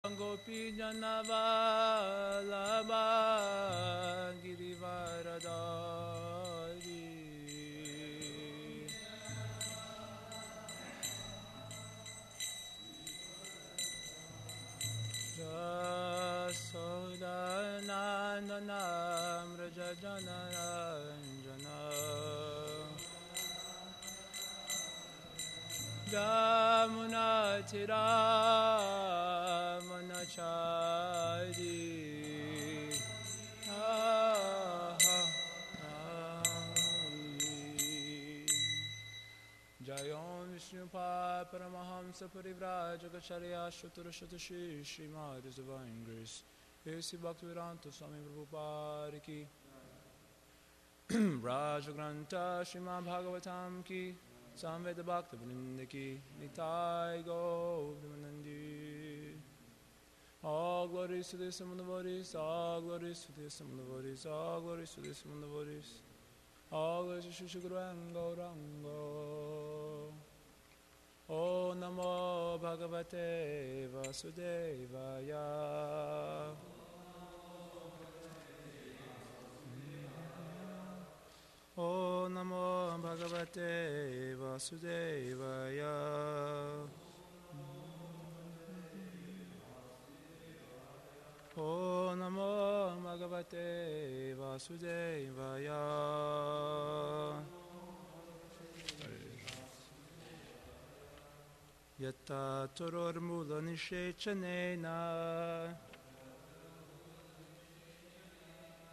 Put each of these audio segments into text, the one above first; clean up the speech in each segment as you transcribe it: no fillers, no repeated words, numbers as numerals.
Gopi Janavallabha Girivaradari Jasodanandanam Rajajanaranjana Jamunatira Manachari Jayom Vishnupa Paramahamsa Parivrajagacharya Shaturashatashi Srimad Divine Grace A.C. Bhaktivedanta Swami Prabhupada Ki Rajagranta Srimad Bhagavatam Ki Samveda Bhakta Vrinda Ki Nitai Govardhanandi. All glories to the Son of the Bodhis, all glories to the Son of the Bodhis, all glories to the Son of the Bodhis, all glories to Shishiguru and Gaurango. O Namo Bhagavate Vasudevaya. O Namo Bhagavate Vasudevaya. O Namo Bhagavate Vasudevaya. Yatta Toror Mula Nishechanena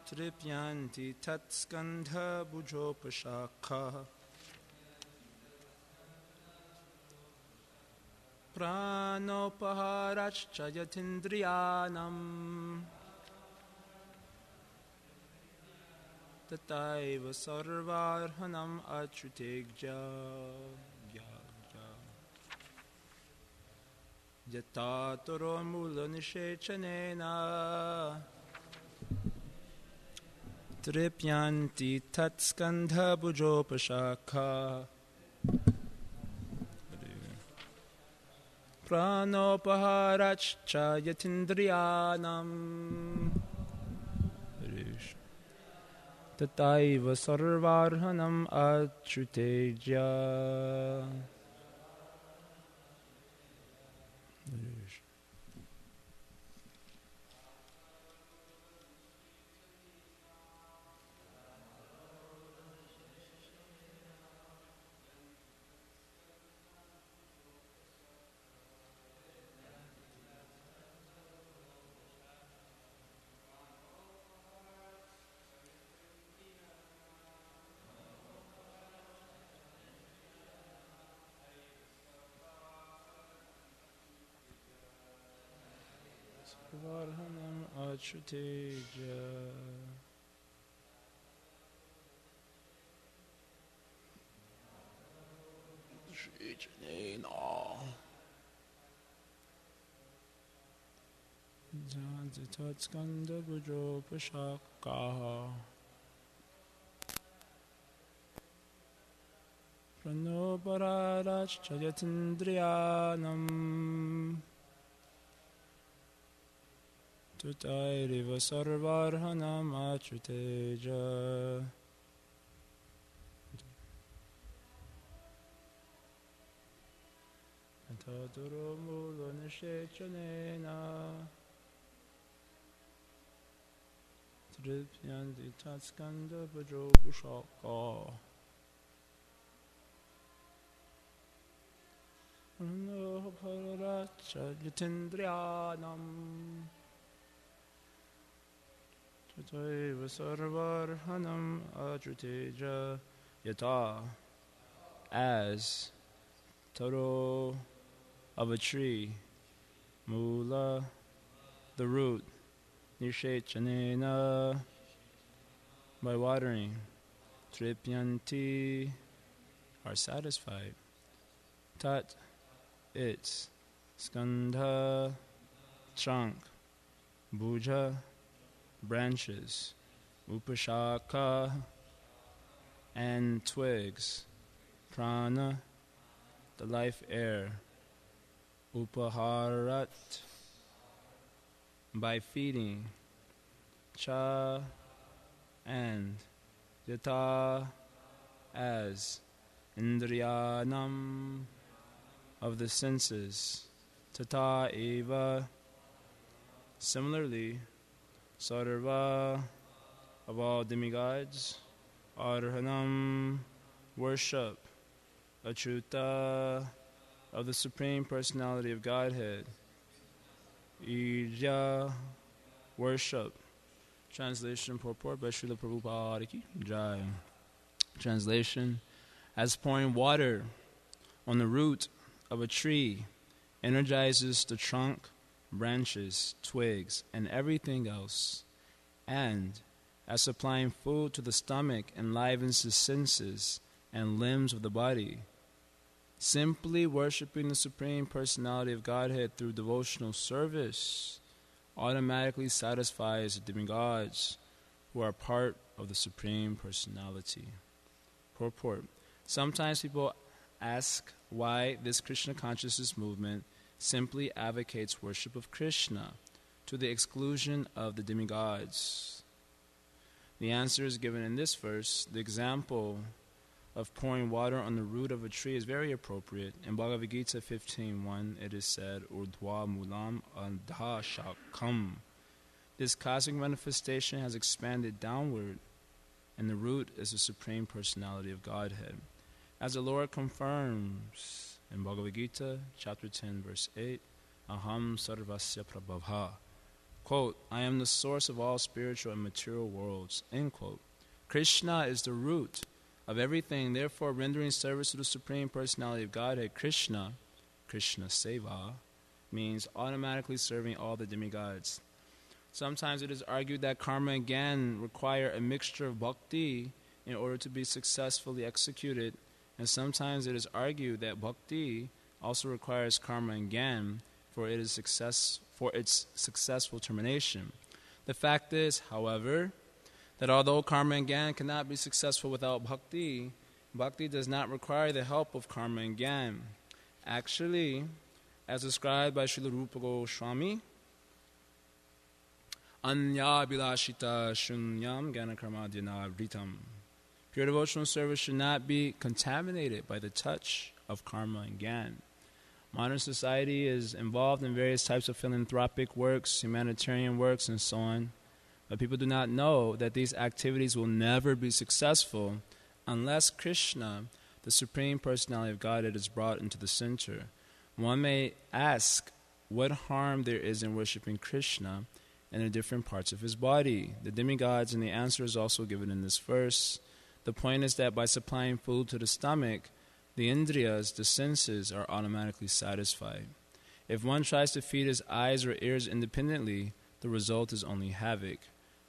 Tripyanti Tatskandha Bujopashakha Pranopaharachcha Yatindriyanam Tataiva Sarvarhanam Achutegja Yatatoro Mula Nishechanena Tripyanti Tatskandha Bujopashakha Pranopaharachcha Yatindriyanam Tataiva Sarvarhanam Achuteja. Varhanam Achuteja. Shri Janena Janzitatskanda Bujopashakaha Pranopararachcha Yatindriyanam Tutairiva Sarvarhanam Achuteja. Tatoro Mula Nishechanena Tripyanti Tatskanda Bujopashaka Pranopararachcha Yatindriyanam Tataiva Sarvarhanam Achuteja. Yata, as Taro of a tree, Mula, the root, Nishechanena, by watering, Tripyanti, are satisfied, Tat, its, Skandha, trunk, Bhuja, branches, Upashaka, and twigs, Prana, the life air, Upaharat, by feeding, cha, and yata, as, indriyanam, of the senses, tata eva, similarly, sarva, of all demigods, arhanam, worship, achyuta, of the Supreme Personality of Godhead, ija, worship. Translation and purport by Srila Prabhupada Ki Jai. Translation: as pouring water on the root of a tree energizes the trunk, branches, twigs, and everything else, and as supplying food to the stomach enlivens the senses and limbs of the body, simply worshiping the Supreme Personality of Godhead through devotional service automatically satisfies the demigods who are part of the Supreme Personality. Purport: sometimes people ask why this Krishna consciousness movement simply advocates worship of Krishna to the exclusion of the demigods. The answer is given in this verse. The example of pouring water on the root of a tree is very appropriate. In Bhagavad Gita 15:1, it is said, Urdhva mulam adha shakam. This cosmic manifestation has expanded downward, and the root is the Supreme Personality of Godhead. As the Lord confirms in Bhagavad Gita, chapter 10, verse 8, Aham sarvasya prabhavha. Quote, I am the source of all spiritual and material worlds. End quote. Krishna is the root of everything, therefore rendering service to the Supreme Personality of Godhead, Krishna seva, means automatically serving all the demigods. Sometimes it is argued that karma and gyan require a mixture of bhakti in order to be successfully executed, and sometimes it is argued that bhakti also requires karma and gyan for its successful termination. The fact is, however, that although karma and gyan cannot be successful without bhakti, bhakti does not require the help of karma and gyan. Actually, as described by Srila Rupa Goswami, Anya bilashita shunyam gana karmadhyana vritam. Pure devotional service should not be contaminated by the touch of karma and gyan. Modern society is involved in various types of philanthropic works, humanitarian works, and so on. But people do not know that these activities will never be successful unless Krishna, the Supreme Personality of Godhead, is brought into the center. One may ask what harm there is in worshiping Krishna in the different parts of his body, the demigods, and the answer is also given in this verse. The point is that by supplying food to the stomach, the indriyas, the senses, are automatically satisfied. If one tries to feed his eyes or ears independently, the result is only havoc.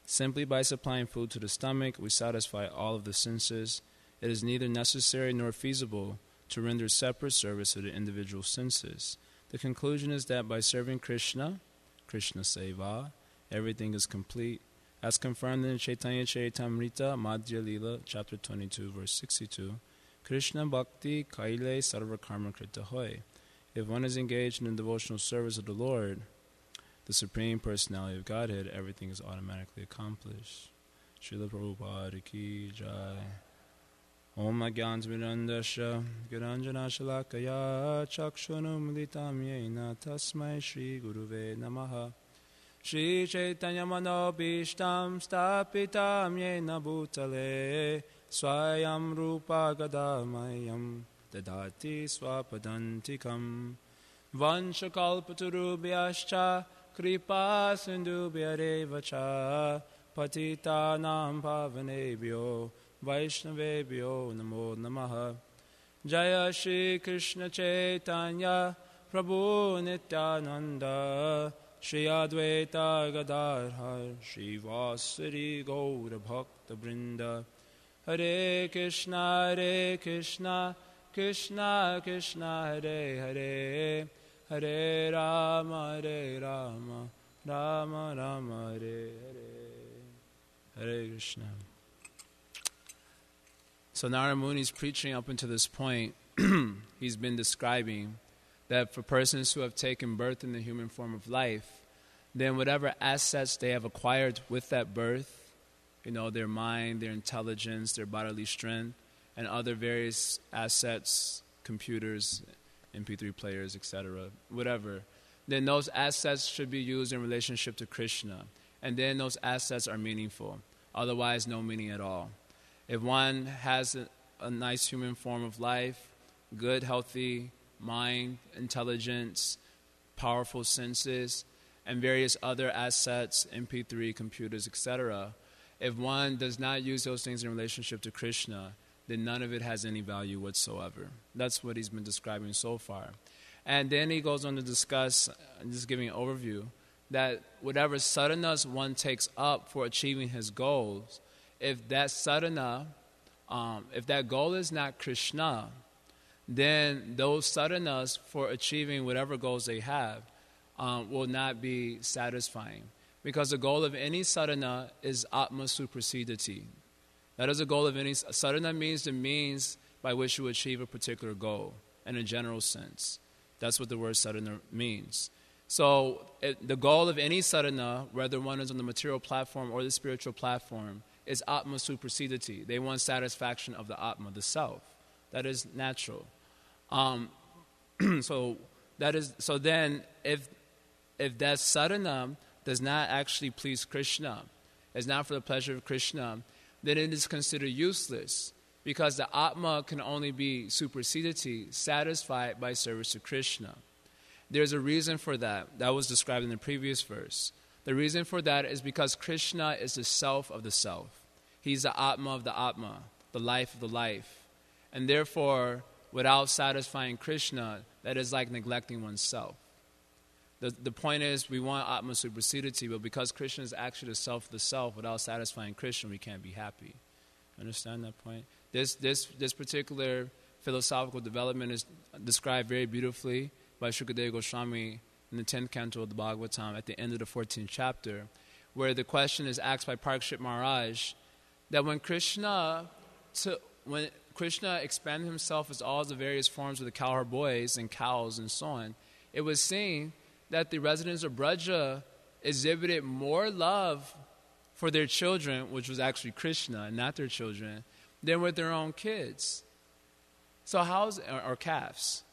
Simply by supplying food to the stomach, we satisfy all of the senses. It is neither necessary nor feasible to render separate service to the individual senses. The conclusion is that by serving Krishna seva, everything is complete. As confirmed in Chaitanya Charitamrita, Madhya Lila, chapter 22, verse 62, Krishna Bhakti Kaile Sarva Karma Krita Hoy. If one is engaged in the devotional service of the Lord, the Supreme Personality of Godhead, everything is automatically accomplished. Srila Prabhupada Ki Jai. Om Agyan Mirandasha Giranjana Shalakaya Chakshunum Litam Yena Tasmai Shri Guruve Namaha. Shri Chaitanya Manobishtam Stapitam Yena Bhutale Swayam Rupa Gadamayam Dadati Swapadantikam Vanshakalpaturubhyascha Kripa Sindhubhyarevacha Patitanam Pavanebhyo Vaishnavebhyo Namo Namaha. Jaya Shri Krishna Chaitanya Prabhu Nityananda Shri Advaita Gadadhar Shri Vasari Gaura Bhakta Vrinda. Hare Krishna Krishna Krishna Hare Hare Hare Rama Rama Rama Hare Hare. Hare Krishna. So Narada Muni is preaching up until this point. He's been describing that for persons who have taken birth in the human form of life, then whatever assets they have acquired with that birth, their mind, their intelligence, their bodily strength, and other various assets, computers, MP3 players, etc., whatever, then those assets should be used in relationship to Krishna. And then those assets are meaningful. Otherwise, no meaning at all. If one has a nice human form of life, good, healthy mind, intelligence, powerful senses, and various other assets, MP3, computers, etc., if one does not use those things in relationship to Krishna, then none of it has any value whatsoever. That's what he's been describing so far. And then he goes on to discuss, just giving an overview, that whatever sadhanas one takes up for achieving his goals, if that sadhana, if that goal is not Krishna, then those sadhanas for achieving whatever goals they have will not be satisfying. Because the goal of any sadhana is atma suprasidati. That is the goal of any sadhana. Means the means by which you achieve a particular goal in a general sense. That's what the word sadhana means. So the goal of any sadhana, whether one is on the material platform or the spiritual platform, is atma suprasidati. They want satisfaction of the atma, the self. That is natural. So then if that sadhana does not actually please Krishna, is not for the pleasure of Krishna, then it is considered useless, because the atma can only be suprasidati, satisfied by service to Krishna. There's a reason for that. That was described in the previous verse. The reason for that is because Krishna is the self of the self. He's the atma of the atma, the life of the life. And therefore, without satisfying Krishna, that is like neglecting oneself. The point is, we want atma suprasidati, but because Krishna is actually the self of the self, without satisfying Krishna, we can't be happy. Understand that point? This particular philosophical development is described very beautifully by Shukadeva Goswami in the 10th canto of the Bhagavatam at the end of the 14th chapter, where the question is asked by Parikshit Maharaj that when Krishna expanded himself as all the various forms of the cowherd boys and cows and so on, it was seen that the residents of Braja exhibited more love for their children, which was actually Krishna and not their children, than with their own kids. So or calves.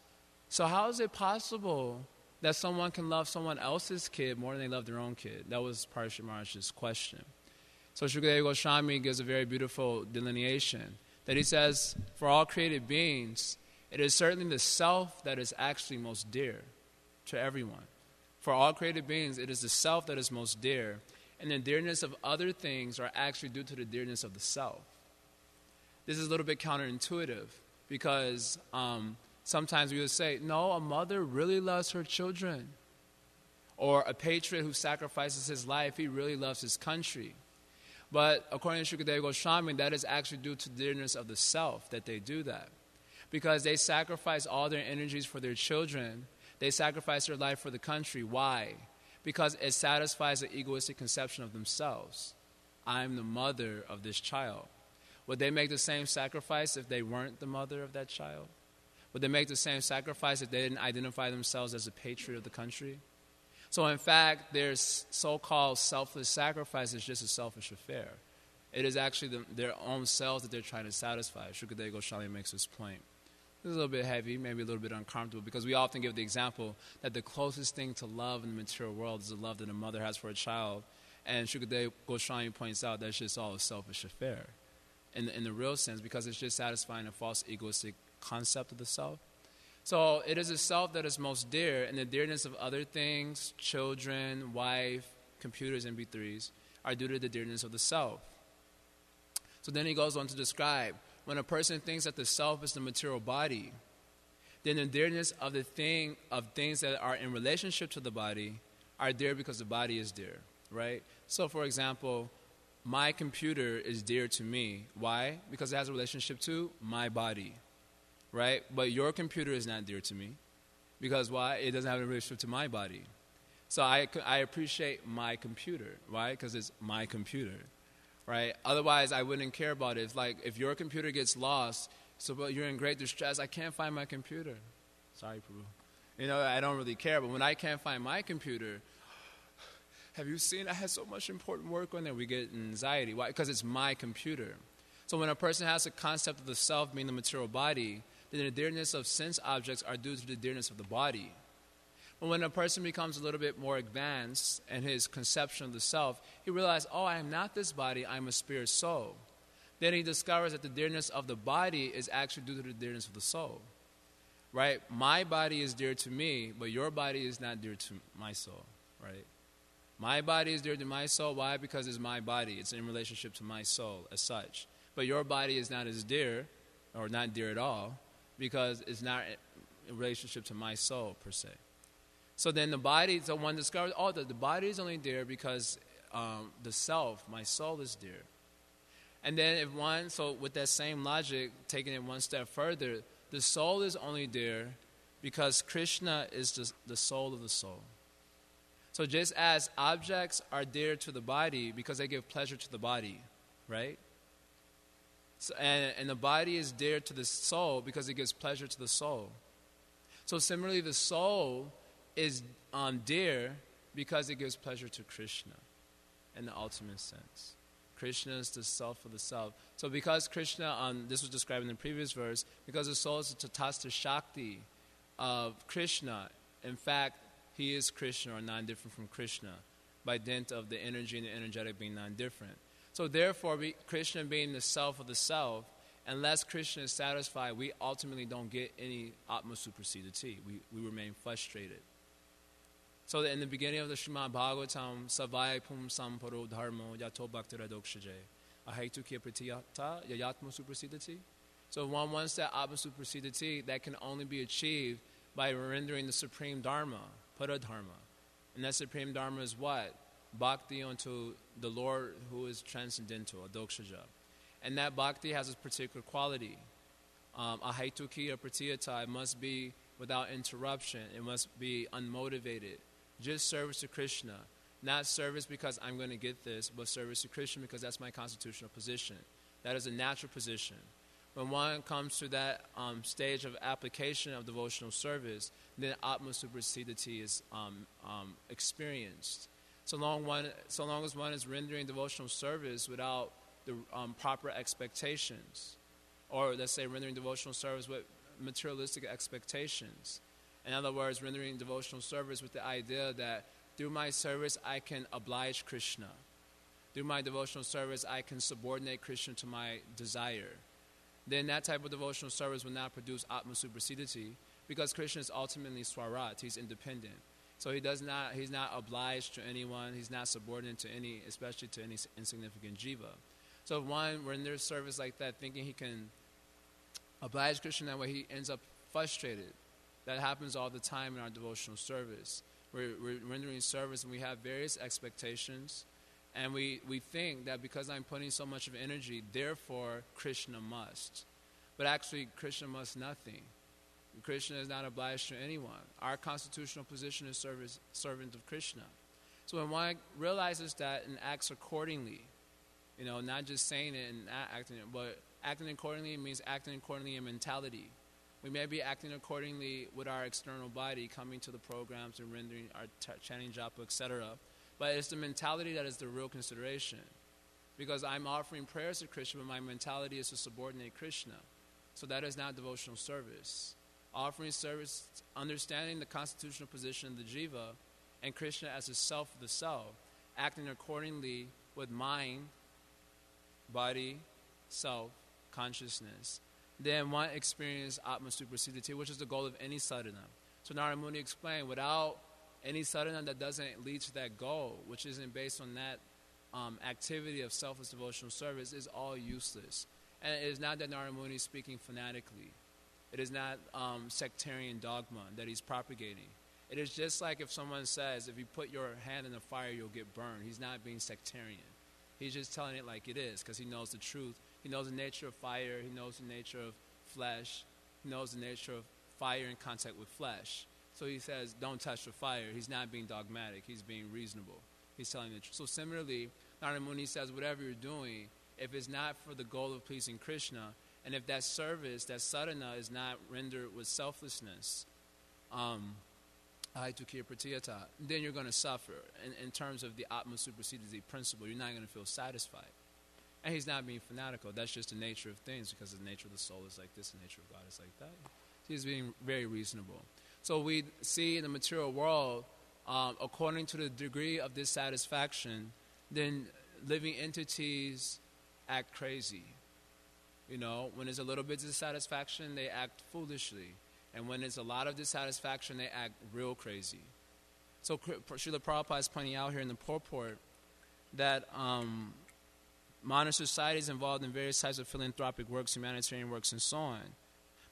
So how is it possible that someone can love someone else's kid more than they love their own kid? That was Parikshit Maharaj's question. So Shukadeva Goswami gives a very beautiful delineation that he says, for all created beings, it is certainly the self that is actually most dear to everyone. For all created beings, it is the self that is most dear, and the dearness of other things are actually due to the dearness of the self. This is a little bit counterintuitive, because sometimes we would say, no, a mother really loves her children. Or a patriot who sacrifices his life, he really loves his country. But according to Shukadeva Goswami, that is actually due to the dearness of the self that they do that. Because they sacrifice all their energies for their children. They sacrifice their life for the country. Why? Because it satisfies the egoistic conception of themselves. I'm the mother of this child. Would they make the same sacrifice if they weren't the mother of that child? Would they make the same sacrifice if they didn't identify themselves as a patriot of the country? So in fact, their so-called selfless sacrifice is just a selfish affair. It is actually their own selves that they're trying to satisfy. Shukadeva Goswami makes this point. This is a little bit heavy, maybe a little bit uncomfortable, because we often give the example that the closest thing to love in the material world is the love that a mother has for a child. And Shukadeva Goswami points out that's just all a selfish affair in the real sense, because it's just satisfying a false egoistic concept of the self. So it is a self that is most dear, and the dearness of other things, children, wife, computers, and MP3s, are due to the dearness of the self. So then he goes on to describe, when a person thinks that the self is the material body, then the dearness of things that are in relationship to the body are dear because the body is dear, right? So for example, my computer is dear to me. Why? Because it has a relationship to my body, right? But your computer is not dear to me. Because why? It doesn't have a relationship to my body. So I appreciate my computer. Why? Because it's my computer, right? Otherwise, I wouldn't care about it. It's like if your computer gets lost, but you're in great distress, I can't find my computer. Sorry, Prabhu. I don't really care. But when I can't find my computer, have you seen I had so much important work on there? We get anxiety. Why? Because it's my computer. So when a person has a concept of the self being the material body, then the dearness of sense objects are due to the dearness of the body. But when a person becomes a little bit more advanced in his conception of the self, he realizes, oh, I am not this body, I'm a spirit soul. Then he discovers that the dearness of the body is actually due to the dearness of the soul. Right? My body is dear to me, but your body is not dear to my soul. Right? My body is dear to my soul. Why? Because it's my body. It's in relationship to my soul as such. But your body is not as dear, or not dear at all, because it's not in relationship to my soul per se. So then the body, so one discovers, oh, the body is only dear because the self, my soul is dear. And then if one, so with that same logic, taking it one step further, the soul is only dear because Krishna is the soul of the soul. So just as objects are dear to the body because they give pleasure to the body, right? So, and the body is dear to the soul because it gives pleasure to the soul. So similarly, the soul is dear because it gives pleasure to Krishna in the ultimate sense. Krishna is the self of the self. So because Krishna, this was described in the previous verse, because the soul is the Tatastha Shakti of Krishna, in fact, he is Krishna or non-different from Krishna by dint of the energy and the energetic being non-different. So therefore, Krishna being the self of the self, unless Krishna is satisfied, we ultimately don't get any Atma Suprasidati. We remain frustrated. So in the beginning of the Srimad Bhagavatam, Savai Pum Samparo Dharmo Yato Bhaktara Dokshaje Ahaitu Kya Pratiyata Yayatma Suprasidati. So if one wants that Atma Suprasidati, that can only be achieved by rendering the supreme Dharma, Paradharma. And that supreme Dharma is what? Bhakti unto the Lord who is transcendental, Adokshaja. And that bhakti has a particular quality. Ahaitu Kya Pratiyata, it must be without interruption. It must be unmotivated. Just service to Krishna. Not service because I'm going to get this, but service to Krishna because that's my constitutional position. That is a natural position. When one comes to that stage of application of devotional service, then Atma Suprasidati is experienced. So long as one is rendering devotional service without the proper expectations, or let's say rendering devotional service with materialistic expectations. In other words, rendering devotional service with the idea that through my service I can oblige Krishna. Through my devotional service I can subordinate Krishna to my desire. Then that type of devotional service will not produce Atma Suprasidati because Krishna is ultimately Swarat, he's independent. So he's not obliged to anyone, he's not subordinate to any, especially to any insignificant jiva. So if one renders service like that thinking he can oblige Krishna that way, he ends up frustrated. That happens all the time in our devotional service. We're rendering service and we have various expectations, and we think that because I'm putting so much of energy, therefore Krishna must. But actually, Krishna must nothing. Krishna is not obliged to anyone. Our constitutional position is servant of Krishna. So when one realizes that and acts accordingly, not just saying it and not acting it, but acting accordingly means acting accordingly in mentality. We may be acting accordingly with our external body, coming to the programs and rendering our chanting japa, etc. But it's the mentality that is the real consideration. Because I'm offering prayers to Krishna, but my mentality is to subordinate Krishna. So that is not devotional service. Offering service, understanding the constitutional position of the jiva, and Krishna as the self of the self, acting accordingly with mind, body, self, consciousness. Then one experience Atma Suprasidati, which is the goal of any sadhana. So Narada Muni explained, without any sadhana that doesn't lead to that goal, which isn't based on that activity of selfless devotional service, is all useless. And it is not that Narada Muni is speaking fanatically. It is not sectarian dogma that he's propagating. It is just like if someone says, if you put your hand in the fire, you'll get burned. He's not being sectarian. He's just telling it like it is because he knows the truth. He knows the nature of fire. He knows the nature of flesh. He knows the nature of fire in contact with flesh. So he says, don't touch the fire. He's not being dogmatic. He's being reasonable. He's telling the truth. So similarly, Narada Muni says, whatever you're doing, if it's not for the goal of pleasing Krishna, and if that service, that sadhana, is not rendered with selflessness, then you're going to suffer. In terms of the Atma supersedes the principle, you're not going to feel satisfied. And he's not being fanatical. That's just the nature of things, because the nature of the soul is like this, the nature of God is like that. He's being very reasonable. So we see in the material world, according to the degree of dissatisfaction, then living entities act crazy. You know, when there's a little bit of dissatisfaction, they act foolishly. And when there's a lot of dissatisfaction, they act real crazy. So Srila Prabhupada is pointing out here in the purport that modern society is involved in various types of philanthropic works, humanitarian works, and so on.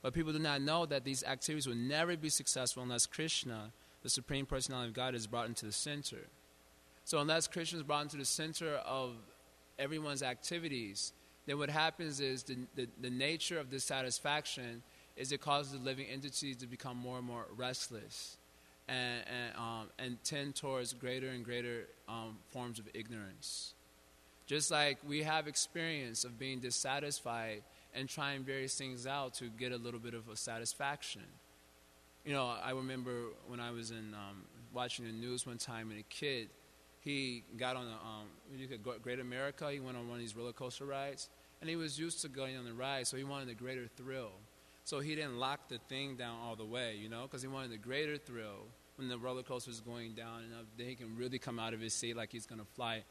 But people do not know that these activities will never be successful unless Krishna, the Supreme Personality of God, is brought into the center. So unless Krishna is brought into the center of everyone's activities, then what happens is the nature of dissatisfaction is it causes the living entities to become more and more restless and tend towards greater and greater forms of ignorance. Just like we have experience of being dissatisfied and trying various things out to get a little bit of a satisfaction. You know, I remember when I was watching the news one time, and a kid, he got on a Great America. He went on one of these roller coaster rides, and he was used to going on the ride, so he wanted a greater thrill. So he didn't lock the thing down all the way, you know, because he wanted a greater thrill when the roller coaster was going down, and then he can really come out of his seat like he's going to fly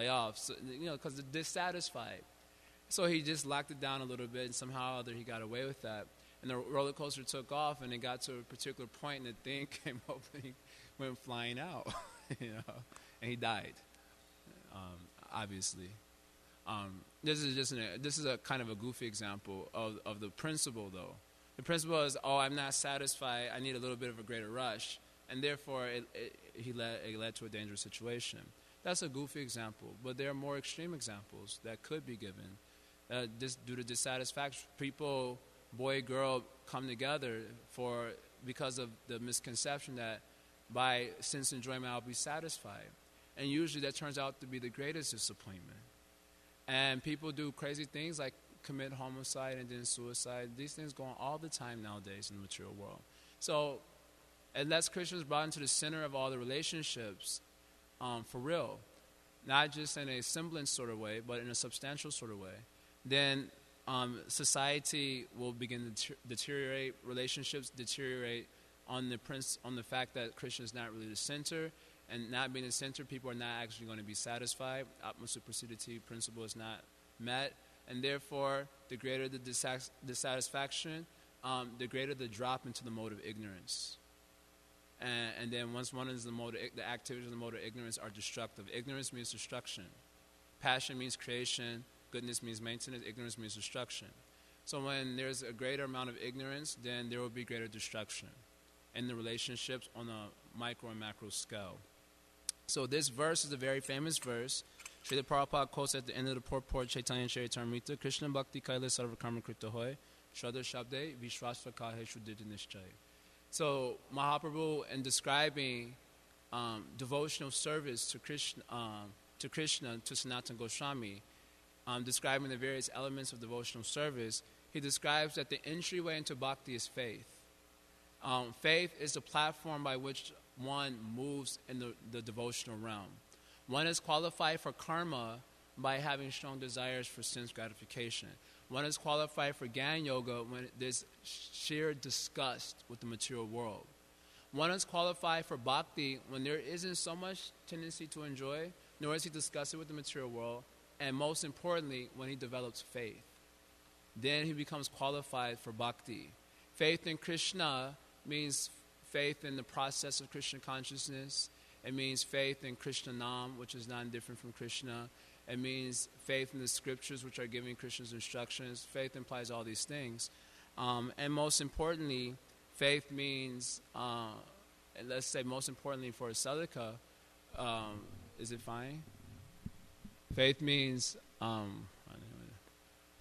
off, so, you know, because they're dissatisfied. So he just locked it down a little bit, and somehow or other he got away with that. And the roller coaster took off, and it got to a particular point, and the thing came up, and he went flying out, you know, and he died, obviously. This is a kind of a goofy example of the principle, though. The principle is, I'm not satisfied, I need a little bit of a greater rush, and therefore it led to a dangerous situation. That's a goofy example, but there are more extreme examples that could be given. Due to dissatisfaction, people, boy, girl, come together because of the misconception that by sense enjoyment I'll be satisfied. And usually that turns out to be the greatest disappointment. And people do crazy things like commit homicide and then suicide. These things go on all the time nowadays in the material world. So unless Krishna is brought into the center of all the relationships, for real, not just in a semblance sort of way, but in a substantial sort of way, then society will begin to deteriorate, relationships deteriorate on the fact that Krishna is not really the center, and not being the center, people are not actually going to be satisfied. Atma supersedity principle is not met, and therefore, the greater the dissatisfaction, the greater the drop into the mode of ignorance. And then once one is the activities of the mode of ignorance are destructive. Ignorance means destruction. Passion means creation. Goodness means maintenance. Ignorance means destruction. So when there's a greater amount of ignorance, then there will be greater destruction in the relationships on a micro and macro scale. So this verse is a very famous verse. Srila Prabhupada quotes at the end of the purport, Chaitanya Charitamrita, Krishna Bhakti Kaila Sarva Karma Krita Hoy, Shraddha Shabde, Vishwasva Kahe Shuddhita Nishchay. So Mahaprabhu, in describing devotional service to Krishna, to Sanatana Goswami, describing the various elements of devotional service, he describes that the entryway into bhakti is faith. Faith is the platform by which one moves in the devotional realm. One is qualified for karma by having strong desires for sense gratification. One is qualified for Gyan Yoga when there's sheer disgust with the material world. One is qualified for bhakti when there isn't so much tendency to enjoy, nor is he disgusted with the material world, and most importantly, when he develops faith. Then he becomes qualified for bhakti. Faith in Krishna means faith in the process of Krishna consciousness. It means faith in Krishna Nam, which is not different from Krishna. It means faith in the scriptures, which are giving Krishna's instructions. Faith implies all these things. And most importantly, faith means, let's say most importantly for a sadhaka, is it fine? Faith means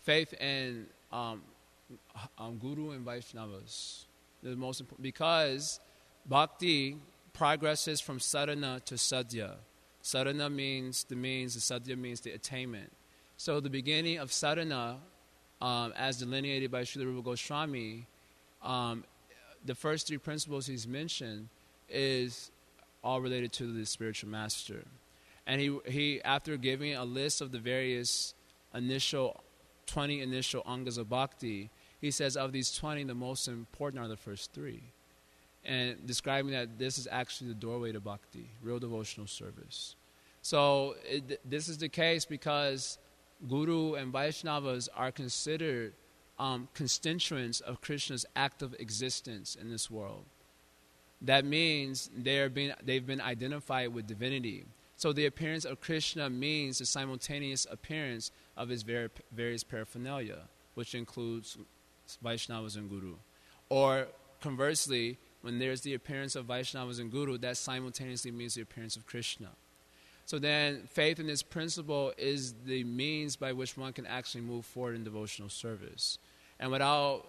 faith in Guru and Vaishnavas. The most important, because bhakti progresses from sadhana to sadhya. Sadhana means the means, the sadhya means the attainment. So the beginning of sadhana, as delineated by Srila Rupa Goswami, the first three principles he's mentioned is all related to the spiritual master. And he after giving a list of the various 20 initial angas of bhakti, he says of these 20, the most important are the first 3. And describing that this is actually the doorway to bhakti, real devotional service. So this is the case because Guru and Vaishnavas are considered constituents of Krishna's active existence in this world. That means they've been identified with divinity. So the appearance of Krishna means the simultaneous appearance of his various paraphernalia, which includes Vaishnavas and Guru. Or conversely, when there's the appearance of Vaishnavas and Guru, that simultaneously means the appearance of Krishna. So then faith in this principle is the means by which one can actually move forward in devotional service. And without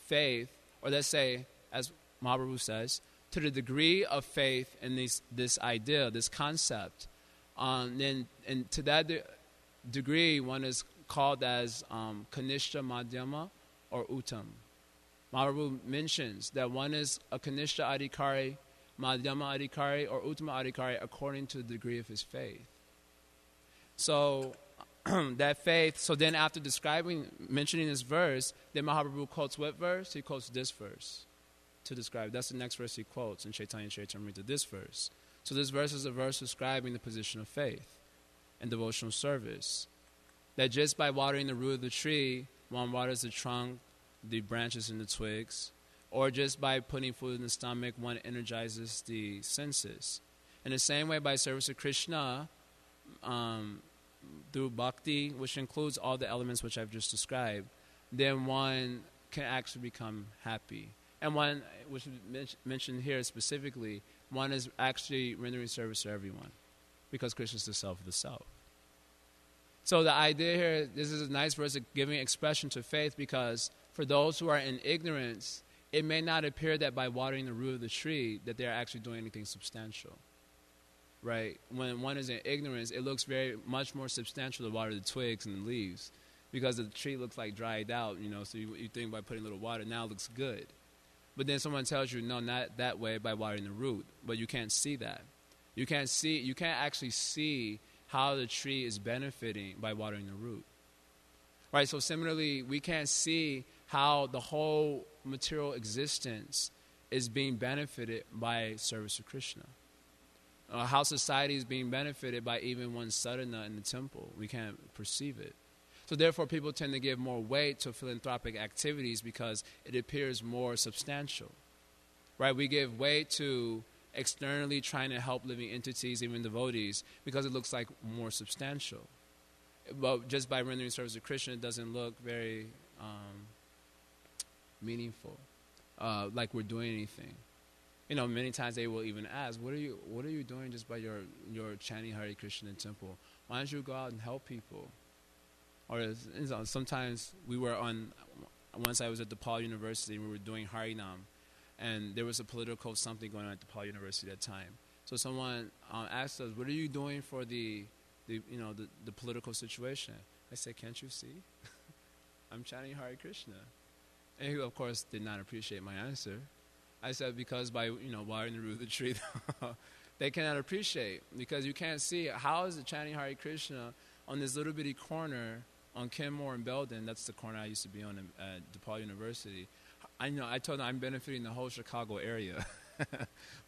faith, or let's say, as Mahaprabhu says, to the degree of faith in this idea, this concept, then and to that degree, one is called as Kanishta Madhyama or Uttam. Mahaprabhu mentions that one is a Kanishta Adhikari, Madhyama Adhikari, or Uttama Adhikari according to the degree of his faith. So that faith, so then after mentioning this verse, then Mahaprabhu quotes what verse? He quotes this verse to describe. That's the next verse he quotes in Chaitanya Charitamrita, this verse. So this verse is a verse describing the position of faith and devotional service. That just by watering the root of the tree, one waters the trunk, the branches and the twigs, or just by putting food in the stomach, one energizes the senses. In the same way, by service of Krishna, through bhakti, which includes all the elements which I've just described, then one can actually become happy. And one, which is mentioned here specifically, one is actually rendering service to everyone, because Krishna is the self of the self. So the idea here, this is a nice verse of giving expression to faith, because for those who are in ignorance, it may not appear that by watering the root of the tree that they're actually doing anything substantial, right? When one is in ignorance, it looks very much more substantial to water the twigs and the leaves, because the tree looks like dried out, so you think by putting a little water, now it looks good. But then someone tells you, no, not that way, by watering the root. But you can't see that. You can't actually see how the tree is benefiting by watering the root. Right, so similarly, we can't see how the whole material existence is being benefited by service to Krishna. How society is being benefited by even one sadhana in the temple. We can't perceive it. So therefore, people tend to give more weight to philanthropic activities because it appears more substantial. Right, we give weight to externally trying to help living entities, even devotees, because it looks like more substantial. But just by rendering service to Krishna, it doesn't look very meaningful, like we're doing anything. Many times they will even ask, "What are you doing just by your chanting Hare Krishna in temple? Why don't you go out and help people?" Or sometimes once I was at DePaul University, we were doing Harinam, and there was a political something going on at DePaul University at that time. So someone asked us, "What are you doing for the political situation?" I said, "Can't you see? I'm chanting Hare Krishna." And he, of course, did not appreciate my answer. I said, because by watering the root of the tree, they cannot appreciate, because you can't see how is it chanting Hare Krishna on this little bitty corner on Kenmore and Belden. That's the corner I used to be on at DePaul University. I told them I'm benefiting the whole Chicago area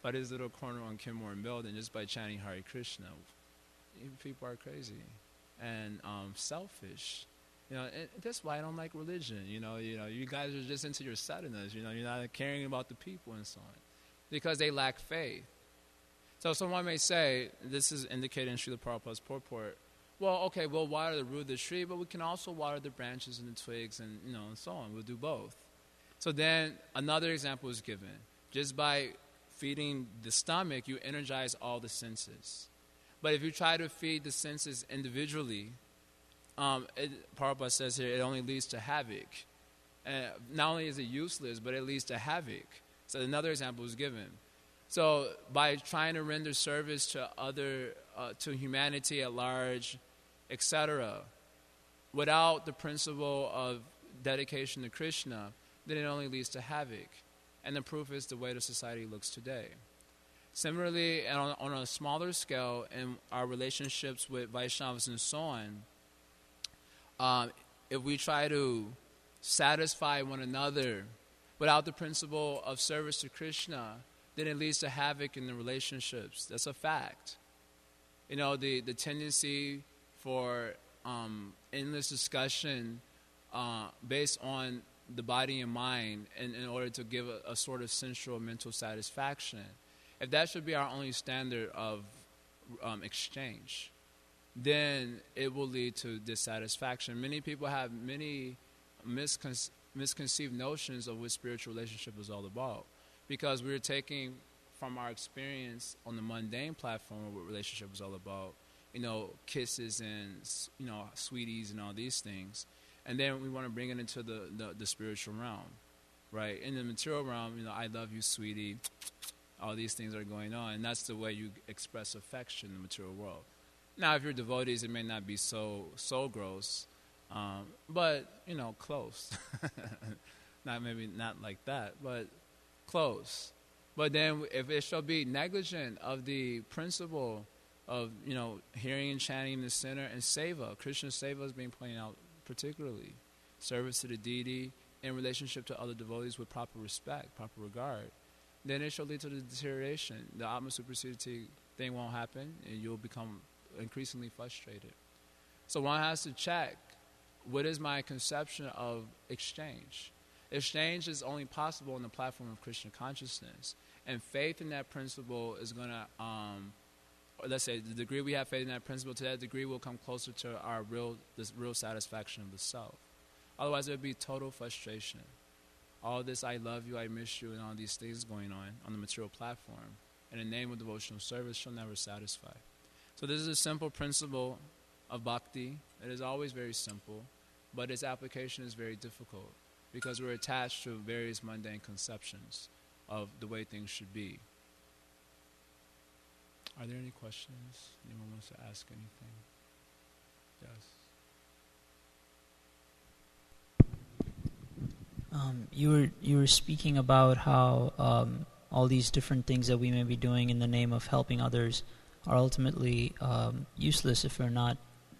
by this little corner on Kenmore and Belden just by chanting Hare Krishna. People are crazy and selfish. And that's why I don't like religion. You guys are just into your sadhanas. You're not caring about the people and so on, because they lack faith. So someone may say, this is indicated in Srila Prabhupada's purport, well, okay, we'll water the root of the tree, but we can also water the branches and the twigs and and so on. We'll do both. So then another example is given. Just by feeding the stomach, you energize all the senses. But if you try to feed the senses individually, Prabhupada says here, it only leads to havoc. Not only is it useless, but it leads to havoc. So another example is given. So by trying to render service to to humanity at large, etc., without the principle of dedication to Krishna, then it only leads to havoc. And the proof is the way the society looks today. Similarly, and on a smaller scale, in our relationships with Vaishnavas and so on, if we try to satisfy one another without the principle of service to Krishna, then it leads to havoc in the relationships. That's a fact. The tendency for endless discussion based on the body and mind in order to give a sort of sensual mental satisfaction. If that should be our only standard of exchange, then it will lead to dissatisfaction. Many people have many misconceived notions of what spiritual relationship is all about, because we're taking from our experience on the mundane platform of what relationship is all about, kisses and sweeties and all these things, and then we want to bring it into the spiritual realm, right? In the material realm, I love you, sweetie. All these things are going on, and that's the way you express affection in the material world. Now, if you're devotees, it may not be so gross, but close. Not like that, but close. But then, if it shall be negligent of the principle of hearing and chanting the center and seva, Krishna seva is being pointed out particularly, service to the deity in relationship to other devotees with proper respect, proper regard, then it shall lead to the deterioration. The Atma Suprasidhiti thing won't happen, and you'll become increasingly frustrated. So one has to check, what is my conception of exchange? Exchange is only possible on the platform of Krishna consciousness. And faith in that principle is going to, let's say, the degree we have faith in that principle, to that degree we'll come closer to this real satisfaction of the self. Otherwise, it would be total frustration. All this I love you, I miss you, and all these things going on the material platform, in the name of devotional service, shall never satisfy. So this is a simple principle of bhakti. It is always very simple, but its application is very difficult because we're attached to various mundane conceptions of the way things should be. Are there any questions? Anyone wants to ask anything? Yes. You were speaking about how all these different things that we may be doing in the name of helping others are ultimately useless if we're not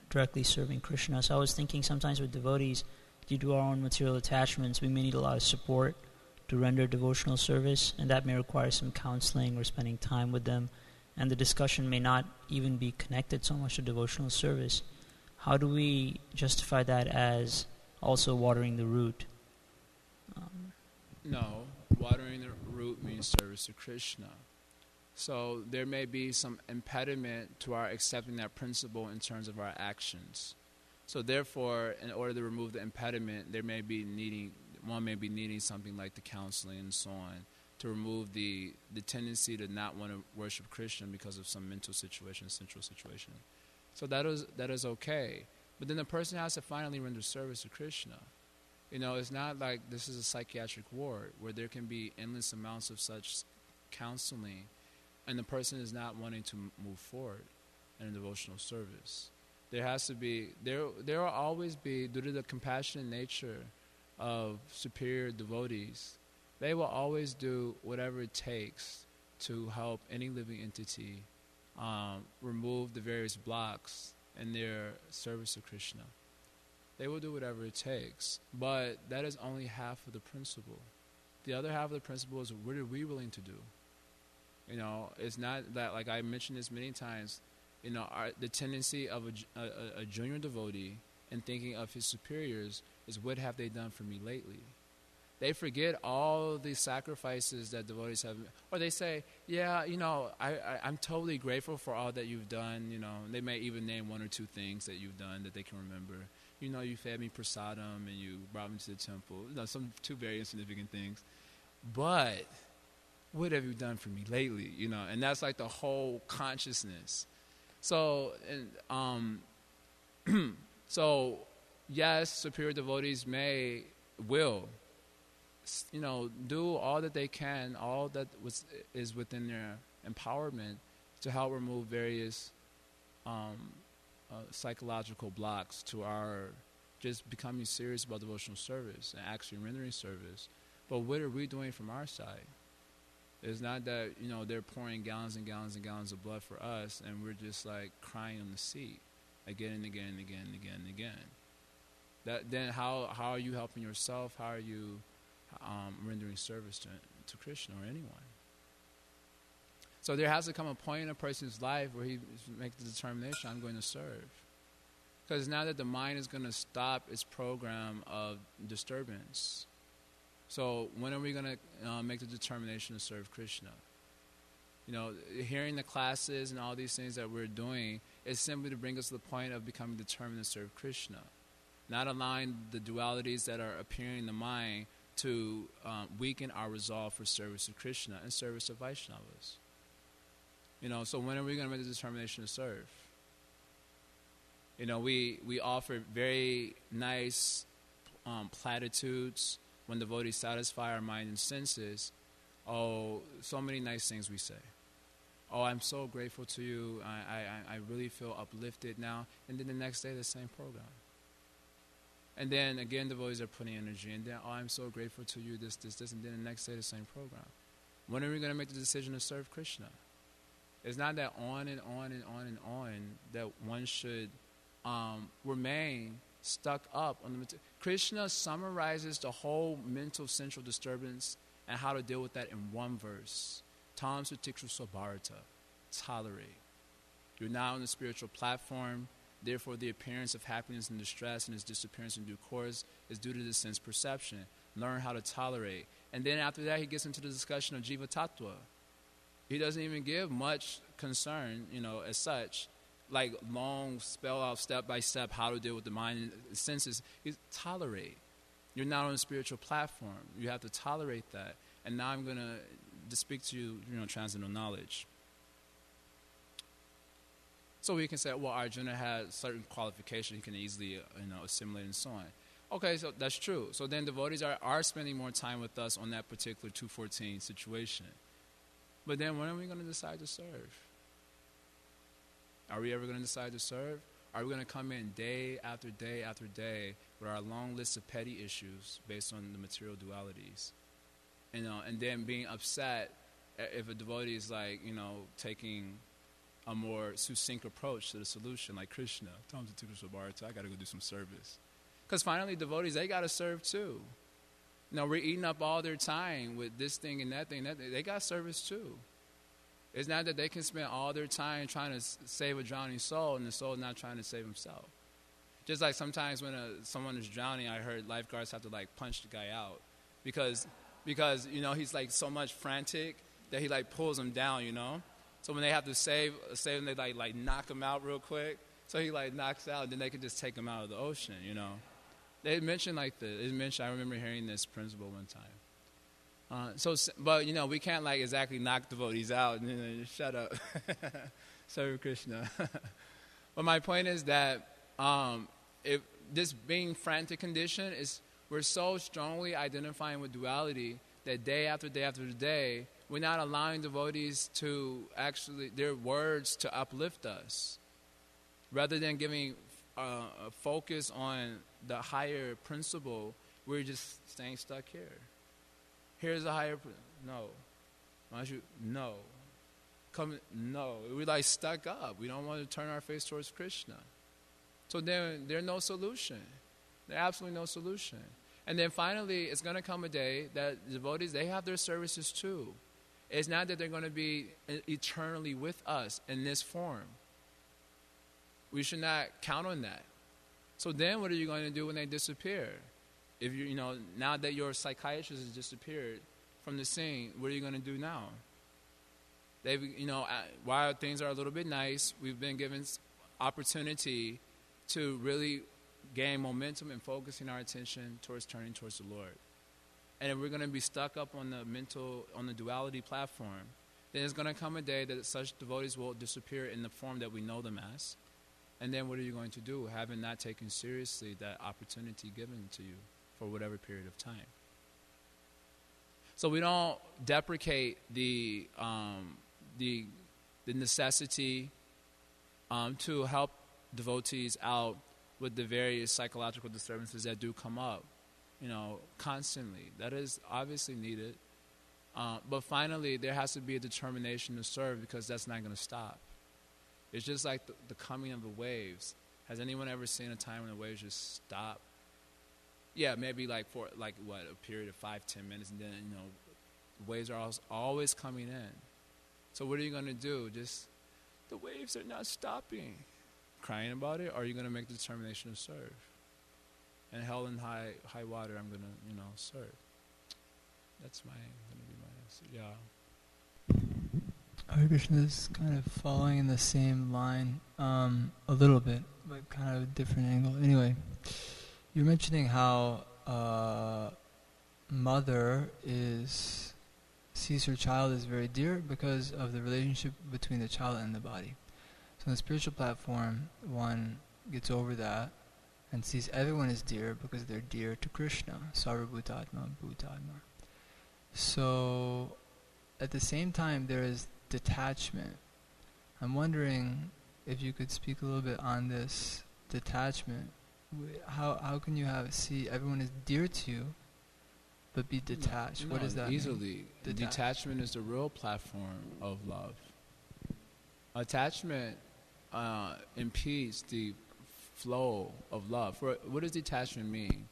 directly serving Krishna. So I was thinking sometimes with devotees, due to our own material attachments, we may need a lot of support to render devotional service, and that may require some counseling or spending time with them, and the discussion may not even be connected so much to devotional service. How do we justify that as also watering the root? No, watering the root means service to Krishna. So there may be some impediment to our accepting that principle in terms of our actions. So therefore, in order to remove the impediment, one may be needing something like the counseling and so on, to remove the tendency to not want to worship Krishna because of some mental situation, central situation. So that is okay. But then the person has to finally render service to Krishna. It's not like this is a psychiatric ward where there can be endless amounts of such counseling and the person is not wanting to move forward in a devotional service. There will always be, due to the compassionate nature of superior devotees, they will always do whatever it takes to help any living entity remove the various blocks in their service to Krishna. They will do whatever it takes, but that is only half of the principle. The other half of the principle is, what are we willing to do? It's not that, like I mentioned this many times, the tendency of a junior devotee in thinking of his superiors is, what have they done for me lately? They forget all the sacrifices that devotees have, or they say, yeah, I'm totally grateful for all that you've done. They may even name one or two things that you've done that they can remember. You fed me prasadam and you brought me to the temple. Some two very insignificant things. But what have you done for me lately? And that's like the whole consciousnness. So, so yes, superior devotees will do all that they can, all that is within their empowerment to help remove various psychological blocks to our just becoming serious about devotional service and actually rendering service. But what are we doing from our side? It's not that, they're pouring gallons and gallons and gallons of blood for us and we're just like crying on the seat again and again and again and again and again. Then how are you helping yourself? How are you rendering service to Krishna or anyone? So there has to come a point in a person's life where he makes the determination, I'm going to serve. Because now that the mind is going to stop its program of disturbance. So when are we going to make the determination to serve Krishna? Hearing the classes and all these things that we're doing is simply to bring us to the point of becoming determined to serve Krishna. Not allowing the dualities that are appearing in the mind to weaken our resolve for service to Krishna and service to Vaishnavas. So when are we going to make the determination to serve? We offer very nice platitudes when devotees satisfy our mind and senses. Oh, so many nice things we say. Oh, I'm so grateful to you. I really feel uplifted now. And then the next day, the same program. And then again, devotees are putting energy. And then, oh, I'm so grateful to you, this. And then the next day, the same program. When are we going to make the decision to serve Krishna? It's not that on and on and on and on that one should remain stuck up on the Krishna summarizes the whole mental central disturbance and how to deal with that in one verse. Tam sutikshru sabharata. Tolerate. You're now on the spiritual platform. Therefore, the appearance of happiness and distress and its disappearance in due course is due to the sense perception. Learn how to tolerate. And then after that, he gets into the discussion of jiva tattva. He doesn't even give much concern, as such, like long spell out step by step how to deal with the mind and senses. He's tolerate. You're not on a spiritual platform. You have to tolerate that. And now I'm going to speak to you, transcendental knowledge. So we can say, well, Arjuna has certain qualifications. He can easily, assimilate and so on. Okay, so that's true. So then devotees are spending more time with us on that particular 214 situation. But then when are we going to decide to serve? Are we ever going to decide to serve? Are we going to come in day after day after day with our long list of petty issues based on the material dualities? And then being upset if a devotee is like, taking a more succinct approach to the solution, like Krishna, I got to go do some service. Because finally devotees, they got to serve too. We're eating up all their time with this thing and that thing. They got service too. It's not that they can spend all their time trying to save a drowning soul and the soul is not trying to save himself. Just like sometimes when someone is drowning, I heard lifeguards have to like punch the guy out because he's like so much frantic that he like pulls him down, So when they have to save him, they like knock him out real quick. So he like knocks out, and then they can just take him out of the ocean, They mentioned like this. I remember hearing this principle one time. But we can't like exactly knock devotees out and shut up, serve Krishna. But my point is that if this being frantic condition is, we're so strongly identifying with duality that day after day after day, we're not allowing devotees to actually their words to uplift us, rather than giving a focus on the higher principle. We're just staying stuck here. Here's a higher no. Why don't you no? Come no. We're like stuck up. We don't want to turn our face towards Krishna. So there's no solution. There's absolutely no solution. And then finally, it's going to come a day that devotees, they have their services too. It's not that they're going to be eternally with us in this form. We should not count on that. So then what are you going to do when they disappear? If now that your psychiatrist has disappeared from the scene, what are you going to do now? They've, while things are a little bit nice, we've been given opportunity to really gain momentum and focusing our attention towards turning towards the Lord. And if we're going to be stuck up on the duality platform, then it's going to come a day that such devotees will disappear in the form that we know them as. And then what are you going to do, having not taken seriously that opportunity given to you for whatever period of time? So we don't deprecate the necessity to help devotees out with the various psychological disturbances that do come up, constantly. That is obviously needed. But finally, there has to be a determination to serve, because that's not going to stop. It's just like the coming of the waves. Has anyone ever seen a time when the waves just stop? Yeah, maybe like for a period of 5-10 minutes, and then the waves are always coming in. So what are you going to do? Just, the waves are not stopping. Crying about it, or are you going to make the determination to serve? And hell and high water, I'm going to serve. That's going to be my answer. Yeah. Hare Krishna is kind of following in the same line, a little bit, but kind of a different angle. Anyway, you're mentioning how mother sees her child as very dear because of the relationship between the child and the body. So on the spiritual platform, one gets over that and sees everyone as dear because they're dear to Krishna, Sarvabhutatma Bhutatma. So at the same time, there is detachment. I'm wondering if you could speak a little bit on this detachment. How can you see everyone is dear to you, but be detached? What does that easily mean? Detachment is the real platform of love. Attachment impedes the flow of love. What does detachment mean?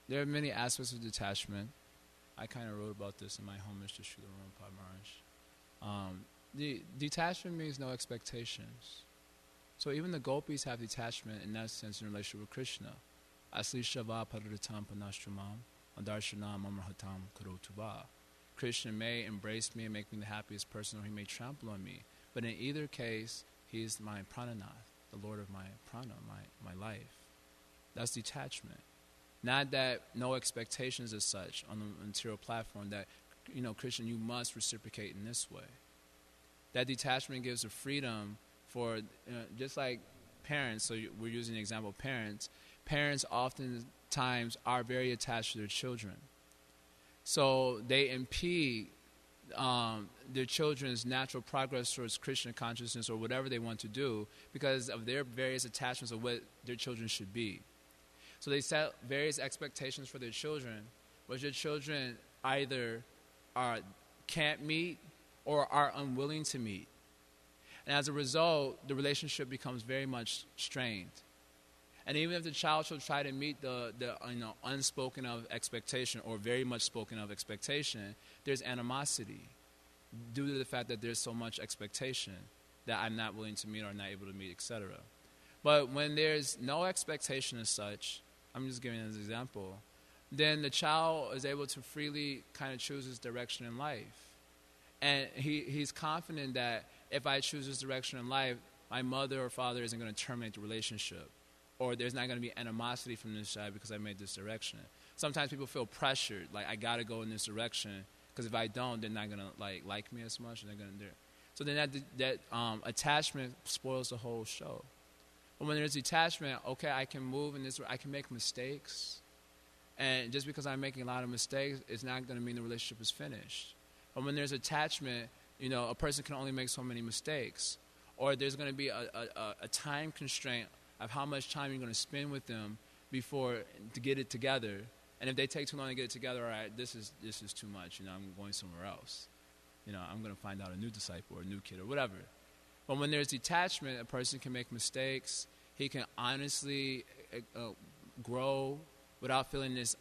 There are many aspects of detachment. I kind of wrote about this in my homage to Srila Prabhupada Maharaj. The detachment means no expectations. So even the gopis have detachment in that sense in relation with Krishna. Asli shava parritam panashramam adarshana mamrahatam karotuva. Krishna may embrace me and make me the happiest person, or he may trample on me. But in either case, he is my prananath, the Lord of my prana, my life. That's detachment. Not that no expectations as such on the material platform that, Krishna, you must reciprocate in this way. That detachment gives a freedom for, just like parents, so we're using the example of parents. Parents oftentimes are very attached to their children. So they impede their children's natural progress towards Krishna consciousness or whatever they want to do because of their various attachments of what their children should be. So they set various expectations for their children, which their children either can't meet or are unwilling to meet. And as a result, the relationship becomes very much strained. And even if the child should try to meet the unspoken of expectation or very much spoken of expectation, there's animosity due to the fact that there's so much expectation that I'm not willing to meet or not able to meet, etc. But when there's no expectation as such, I'm just giving as an example, then the child is able to freely kind of choose his direction in life. And he's confident that if I choose this direction in life, my mother or father isn't going to terminate the relationship. Or there's not going to be animosity from this side because I made this direction. Sometimes people feel pressured, like I got to go in this direction because if I don't, they're not going to like me as much. And they're going to do. So then that attachment spoils the whole show. But when there's detachment, okay, I can move in this, I can make mistakes. And just because I'm making a lot of mistakes, it's not going to mean the relationship is finished. But when there's attachment, a person can only make so many mistakes. Or there's going to be a time constraint of how much time you're going to spend with them to get it together. And if they take too long to get it together, all right, this is too much. I'm going somewhere else. I'm going to find out a new disciple or a new kid or whatever. But when there's detachment, a person can make mistakes. He can honestly grow without feeling this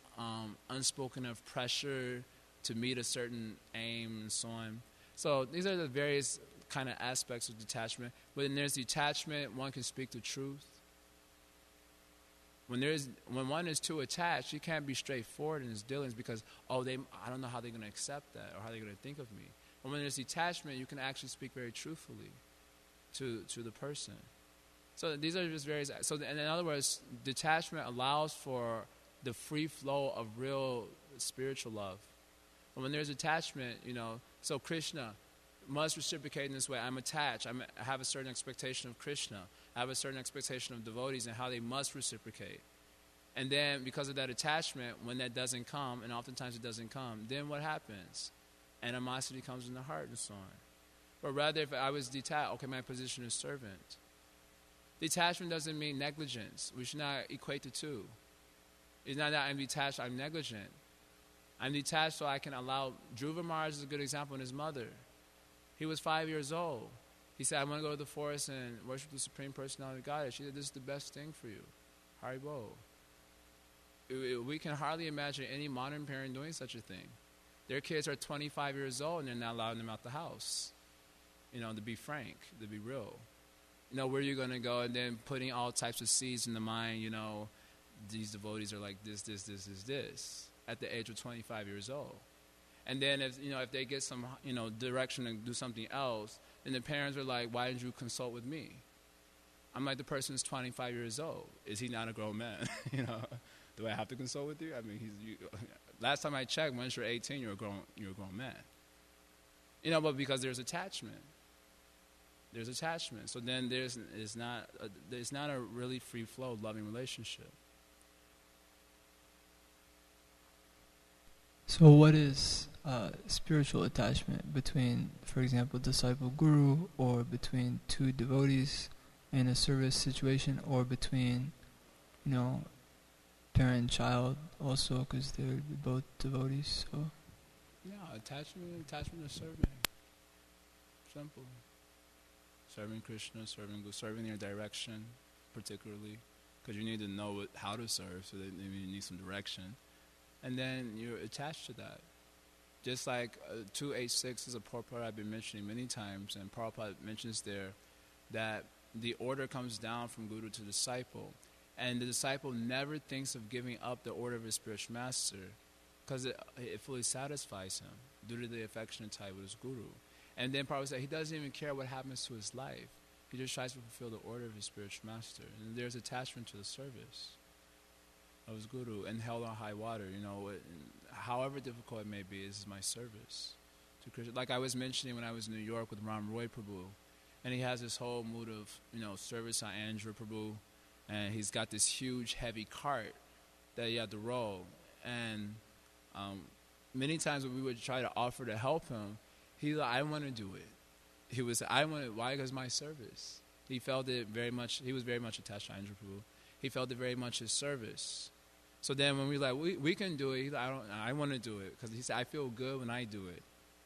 unspoken of pressure to meet a certain aim and so on. So these are the various kind of aspects of detachment. When there's detachment, one can speak the truth. When one is too attached, he can't be straightforward in his dealings because, I don't know how they're going to accept that or how they're going to think of me. But when there's detachment, you can actually speak very truthfully to the person. So these are just various. So in other words, detachment allows for the free flow of real spiritual love. But when there's attachment, so Krishna must reciprocate in this way. I'm attached. I have a certain expectation of Krishna. I have a certain expectation of devotees and how they must reciprocate. And then because of that attachment, when that doesn't come, and oftentimes it doesn't come, then what happens? Animosity comes in the heart and so on. But rather, if I was detached, okay, my position is servant. Detachment doesn't mean negligence. We should not equate the two. It's not that I'm detached, I'm negligent. I'm detached so I can allow. Dhruva Maharaj is a good example in his mother. He was 5 years old. He said, I want to go to the forest and worship the Supreme Personality of Godhead. She said, this is the best thing for you. Haribo. We can hardly imagine any modern parent doing such a thing. Their kids are 25 years old and they're not allowing them out the house. To be frank, to be real. Where you're going to go, and then putting all types of seeds in the mind, these devotees are like this, at the age of 25 years old. And then if they get some, direction and do something else, then the parents are like, why didn't you consult with me? I'm like, the person is 25 years old. Is he not a grown man? Do I have to consult with you? I mean, last time I checked, once you're 18, you're a grown man. But because there's attachment. There's attachment. So then there's not a really free flow, loving relationship. So what is spiritual attachment between, for example, disciple-guru, or between two devotees in a service situation, or between, parent-child also, because they're both devotees? So Yeah, attachment is serving. Simple. Serving Krishna, serving their direction, particularly, because you need to know how to serve, so that you need some direction. And then you're attached to that. Just like 286 is a purport I've been mentioning many times, and Prabhupada mentions there that the order comes down from Guru to disciple, and the disciple never thinks of giving up the order of his spiritual master, because it fully satisfies him due to the affectionate tie with his Guru. And then Prabhupada said he doesn't even care what happens to his life. He just tries to fulfill the order of his spiritual master. And there's attachment to the service of his Guru, and held on high water. However difficult it may be, this is my service to Krishna. Like I was mentioning when I was in New York with Ram Roy Prabhu, and he has this whole mood of service on Andhra Prabhu, and he's got this huge heavy cart that he had to roll. And many times when we would try to offer to help him, he's like, I want to do it. Why? Because my service. He felt it very much. He was very much attached to Andhra Prabhu. He felt it very much his service. So then when we like, we can do it, he's like, I want to do it. Because he said, I feel good when I do it.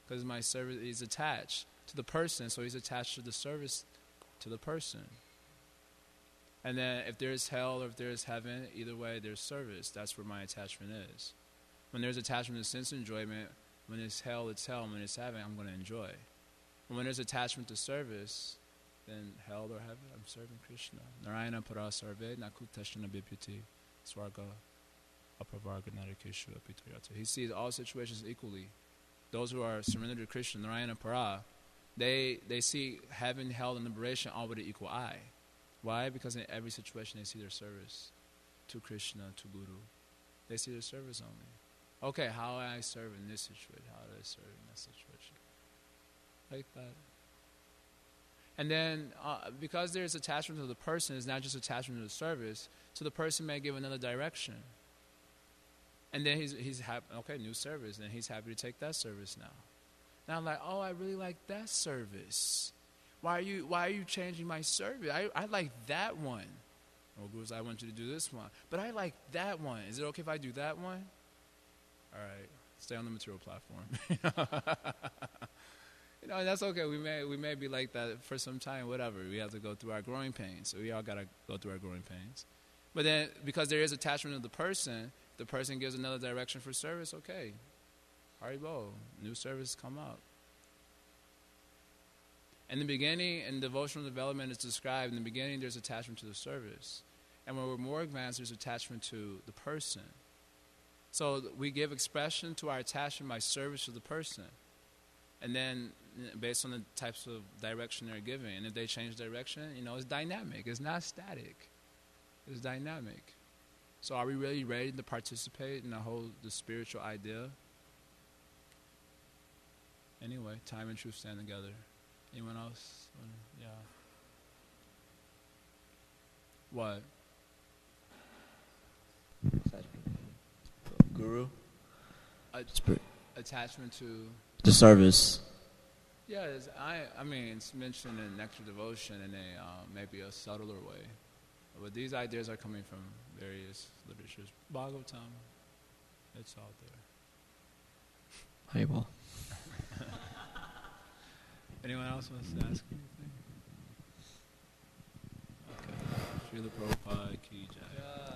Because my service is attached to the person, so he's attached to the service to the person. And then if there's hell or if there's heaven, either way, there's service. That's where my attachment is. When there's attachment to sense enjoyment, when it's hell, it's hell. When it's heaven, I'm going to enjoy. And when there's attachment to service, then hell or heaven, I'm serving Krishna. Narayana para sarve, nakutashana bipyati, swarga, apravarga narakeshu apitoyata. He sees all situations equally. Those who are surrendered to Krishna, Narayana para, they see heaven, hell, and liberation all with an equal eye. Why? Because in every situation they see their service to Krishna, to Guru. They see their service only. Okay, how do I serve in this situation? How do I serve in that situation? Like that. And then, because there's attachment to the person, it's not just attachment to the service, so the person may give another direction. And then he's happy, okay, new service, and he's happy to take that service now. Now I'm like, oh, I really like that service. Why are you changing my service? I like that one. Oh, Guru, I want you to do this one. But I like that one. Is it okay if I do that one? All right, stay on the material platform. And that's okay. We may be like that for some time, whatever. We have to go through our growing pains. So we all got to go through our growing pains. But then, because there is attachment to the person gives another direction for service, okay. Haribo, new service come up. In the beginning, in devotional development, it's described, in the beginning there's attachment to the service. And when we're more advanced, there's attachment to the person. So we give expression to our attachment by service to the person. And then, based on the types of direction they're giving, and if they change direction, it's dynamic. It's not static. It's dynamic. So are we really ready to participate in the spiritual idea? Anyway, time and truth stand together. Anyone else? Yeah. What? Guru? Attachment to the service. Yeah, it's mentioned in Nectar Devotion in a maybe a subtler way. But these ideas are coming from various literatures. Bhagavatam, it's out there. Haribol. Anyone else wants to ask anything? Okay. Srila Prabhupada ki jai.